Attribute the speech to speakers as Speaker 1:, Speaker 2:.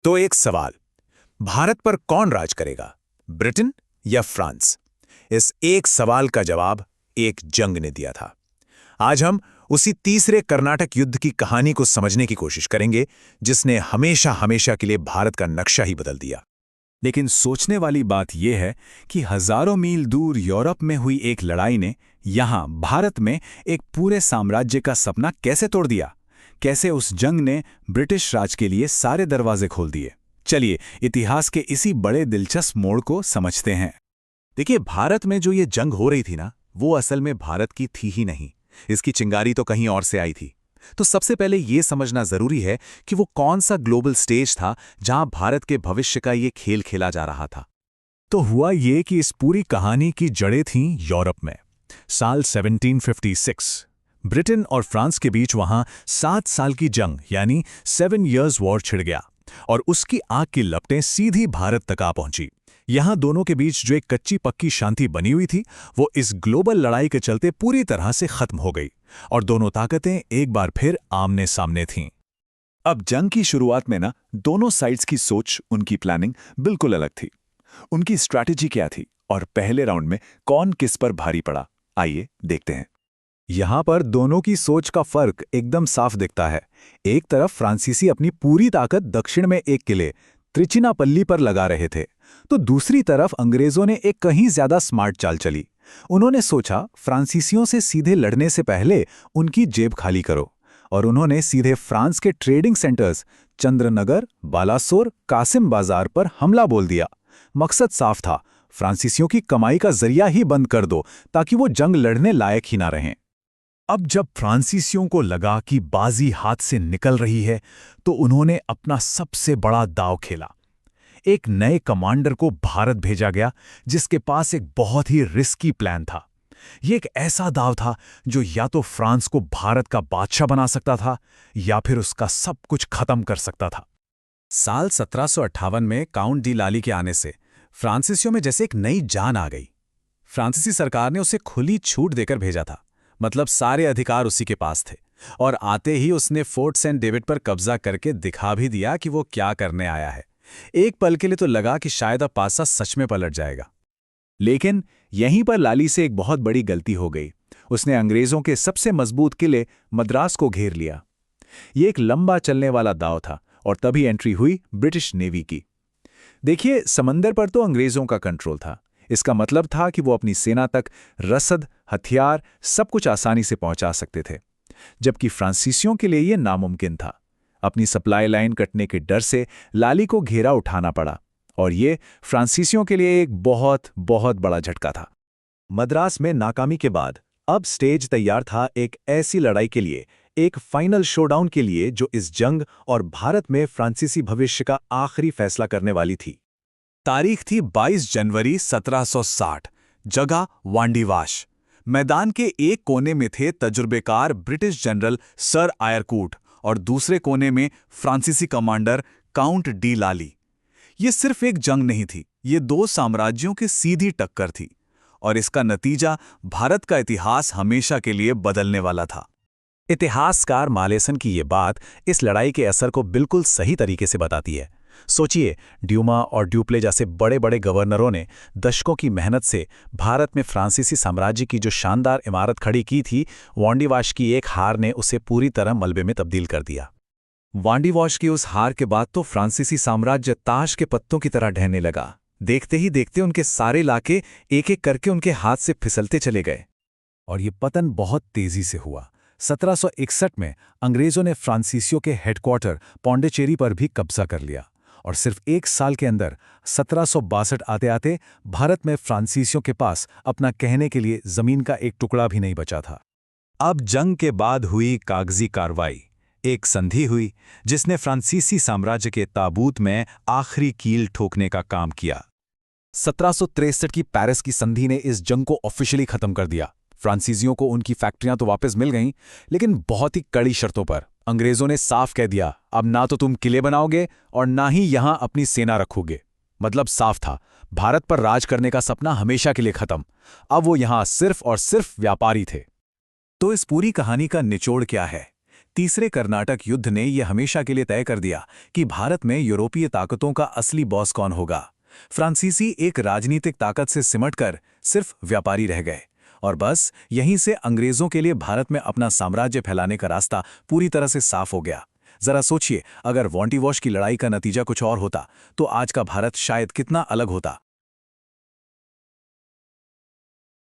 Speaker 1: तो एक सवाल, भारत पर कौन राज करेगा, ब्रिटेन या फ्रांस? इस एक सवाल का जवाब एक जंग ने दिया था। आज हम उसी तीसरे कर्नाटक युद्ध की कहानी को समझने की कोशिश करेंगे, जिसने हमेशा हमेशा के लिए भारत का नक्शा ही बदल दिया।
Speaker 2: लेकिन सोचने वाली बात यह है कि हजारों मील दूर यूरोप में हुई एक लड़ाई ने यहाँ भारत में एक पूरे साम्राज्य का सपना कैसे तोड़ दिया। कैसे उस जंग ने ब्रिटिश राज के लिए सारे दरवाजे खोल दिए। चलिए इतिहास के इसी बड़े दिलचस्प मोड़ को समझते हैं।
Speaker 3: देखिए, भारत में जो ये जंग हो रही थी ना, वो असल में भारत की थी ही नहीं। इसकी चिंगारी तो कहीं और से आई थी। तो सबसे पहले ये समझना जरूरी है कि वो कौन सा ग्लोबल स्टेज था जहां भारत के भविष्य का ये खेल खेला जा रहा था।
Speaker 2: तो हुआ ये कि इस पूरी कहानी की जड़ें थीं यूरोप में। साल 1756 ब्रिटेन और फ्रांस के बीच वहां 7 साल की जंग यानी 7 इयर्स वॉर छिड़ गया और उसकी आग की लपटें सीधी भारत तक आ पहुंची। यहां दोनों के बीच जो एक कच्ची पक्की शांति बनी हुई थी, वो इस ग्लोबल लड़ाई के चलते पूरी तरह से खत्म हो गई और दोनों ताकतें एक बार फिर आमने सामने थीं। अब जंग की शुरुआत में ना दोनों साइड्स की सोच, उनकी प्लानिंग बिल्कुल अलग थी। उनकी स्ट्रैटेजी क्या थी और पहले राउंड में कौन किस पर भारी पड़ा, आइए देखते हैं। यहां पर दोनों की सोच का फर्क एकदम साफ दिखता है। एक तरफ फ्रांसीसी अपनी पूरी ताकत दक्षिण में एक किले त्रिचिनापल्ली पर लगा रहे थे, तो दूसरी तरफ अंग्रेजों ने एक कहीं ज्यादा स्मार्ट चाल चली। उन्होंने सोचा फ्रांसीसियों से सीधे लड़ने से पहले उनकी जेब खाली करो, और उन्होंने सीधे फ्रांस के ट्रेडिंग सेंटर्स चंद्रनगर, बालासोर, कासिम बाजार पर हमला बोल दिया। मकसद साफ था, फ्रांसीसियों की कमाई का जरिया ही बंद कर दो ताकि वो जंग लड़ने लायक ही ना रहें। अब जब फ्रांसीसियों को लगा कि बाजी हाथ से निकल रही है, तो उन्होंने अपना सबसे बड़ा दांव खेला। एक नए कमांडर को भारत भेजा गया जिसके पास एक बहुत ही रिस्की प्लान था। यह एक ऐसा दांव था जो या तो फ्रांस को भारत का बादशाह बना सकता था या फिर उसका सब कुछ खत्म कर सकता था। साल 1758 में काउंट डी लाली के आने से फ्रांसीसियों में जैसे एक नई जान आ गई। फ्रांसीसी सरकार ने उसे खुली छूट देकर भेजा था, मतलब सारे अधिकार उसी के पास थे, और आते ही उसने फोर्ट सेंट डेविड पर कब्जा करके दिखा भी दिया कि वो क्या करने आया है। एक पल के लिए तो लगा कि शायद अब पासा सच में पलट जाएगा। लेकिन यहीं पर लाली से एक बहुत बड़ी गलती हो गई। उसने अंग्रेजों के सबसे मजबूत किले मद्रास को घेर लिया। ये एक लंबा चलने वाला दांव था और तभी एंट्री हुई ब्रिटिश नेवी की। देखिए, समंदर पर तो अंग्रेजों का कंट्रोल था। इसका मतलब था कि वो अपनी सेना तक रसद, हथियार, सब कुछ आसानी से पहुंचा सकते थे, जबकि फ्रांसीसियों के लिए यह नामुमकिन था। अपनी सप्लाई लाइन कटने के डर से लाली को घेरा उठाना पड़ा, और ये फ्रांसीसियों के लिए एक बहुत बहुत बड़ा झटका था। मद्रास में नाकामी के बाद अब स्टेज तैयार था एक ऐसी लड़ाई के लिए, एक फाइनल शोडाउन के लिए जो इस जंग और भारत में फ्रांसीसी भविष्य का आखिरी फैसला करने वाली थी। तारीख थी 22 जनवरी 1760। जगह वांडीवाश। मैदान के एक कोने में थे तजुर्बेकार ब्रिटिश जनरल सर आयरकूट और दूसरे कोने में फ्रांसीसी कमांडर काउंट डी लाली। ये सिर्फ एक जंग नहीं थी, ये दो साम्राज्यों की सीधी टक्कर थी, और इसका नतीजा भारत का इतिहास हमेशा के लिए बदलने वाला था। इतिहासकार मालेसन की ये बात इस लड़ाई के असर को बिल्कुल सही तरीके से बताती है। सोचिए, ड्यूमा और ड्यूप्ले जैसे बड़े बड़े गवर्नरों ने दशकों की मेहनत से भारत में फ्रांसीसी साम्राज्य की जो शानदार इमारत खड़ी की थी, वांडीवाश की एक हार ने उसे पूरी तरह मलबे में तब्दील कर दिया। वांडीवाश की उस हार के बाद तो फ्रांसीसी साम्राज्य ताश के पत्तों की तरह ढहने लगा। देखते ही देखते उनके सारे इलाके एक एक करके उनके हाथ से फिसलते चले गए, और ये पतन बहुत तेजी से हुआ। 1761 में अंग्रेजों ने फ्रांसीसियों के हेडक्वार्टर पौंडीचेरी पर भी कब्जा कर लिया, और सिर्फ एक साल के अंदर 1762 आते आते भारत में फ्रांसीसियों के पास अपना कहने के लिए जमीन का एक टुकड़ा भी नहीं बचा था। अब जंग के बाद हुई कागजी कार्रवाई। एक संधि हुई जिसने फ्रांसीसी साम्राज्य के ताबूत में आखिरी कील ठोकने का काम किया। 1763 की पेरिस की संधि ने इस जंग को ऑफिशियली खत्म कर दिया। फ्रांसीसियों को उनकी फैक्ट्रियां तो वापस मिल गईं, लेकिन बहुत ही कड़ी शर्तों पर। अंग्रेजों ने साफ कह दिया, अब ना तो तुम किले बनाओगे और ना ही यहां अपनी सेना रखोगे। मतलब साफ था, भारत पर राज करने का सपना हमेशा के लिए खत्म। अब वो यहां सिर्फ और सिर्फ व्यापारी थे। तो इस पूरी कहानी का निचोड़ क्या है? तीसरे कर्नाटक युद्ध ने यह हमेशा के लिए तय कर दिया कि भारत में यूरोपीय ताकतों का असली बॉस कौन होगा। फ्रांसीसी एक राजनीतिक ताकत से सिमटकर सिर्फ व्यापारी रह गए और बस यहीं से अंग्रेजों के लिए भारत में अपना साम्राज्य फैलाने का रास्ता पूरी तरह से साफ हो गया। जरा सोचिए, अगर वॉन्टीवॉश की लड़ाई का नतीजा कुछ और होता तो आज का भारत शायद कितना अलग होता।